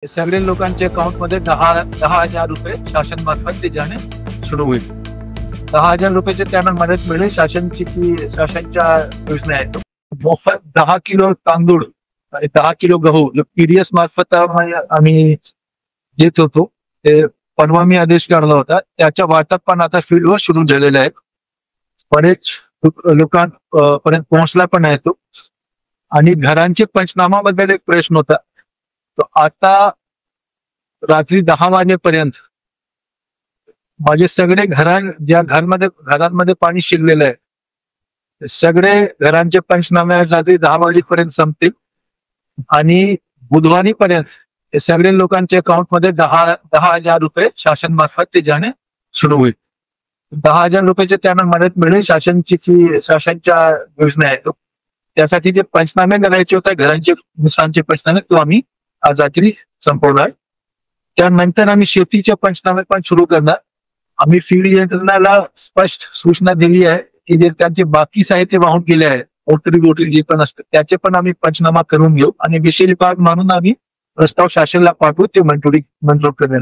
सगळे लोकांच्या अकाउंटमध्ये 10,000 रुपये शासन मार्फत ते जाणे सुरू होईल. 10,000 रुपयाचे त्यांना मदत मिळेल. शासनच्या योजना आहेत. मोफत 10 किलो तांदूळ आणि 10 किलो गहू पीडीएस मार्फत आम्ही देत होतो. ते परवा मी आदेश काढला होता. त्याच्या वाटप पण आता फील्डवर सुरू झालेलं आहे. बरेच लोकांपर्यंत पोहोचला पण आहे तो. आणि घरांचे पंचनामाबद्दल एक प्रश्न होता. तो आता रात्री 10 वाजेपर्यंत माझे सगळे घरांमध्ये पाणी शिरलेलं आहे. सगळे घरांचे पंचनामे रात्री 10 वाजेपर्यंत संपतील आणि बुधवारी पर्यंत सगळे लोकांच्या अकाउंटमध्ये 10,000 रुपये शासन मार्फत ते जाणे सुरू होईल. 10,000 रुपयाचे त्यांना मदत मिळेल. शासनच्या योजना आहेत. त्यासाठी जे पंचनामे करायचे होते घरांचे नुकसानचे पंचनामे तो आम्ही आज रात्री संपवला आहे. त्यानंतर आम्ही शेतीचे पंचनामे पण सुरू करणार. आम्ही फील्ड यंत्रणाला स्पष्ट सूचना दिली आहे की जे त्यांचे बाकी साहित्य वाहून गेले आहे, ओटरी जे पण असतं त्याचे पण आम्ही पंचनामा करून घेऊ आणि विषय विभाग म्हणून आम्ही प्रस्ताव शासनाला पाठवू ते मंजूर करण्यासाठी.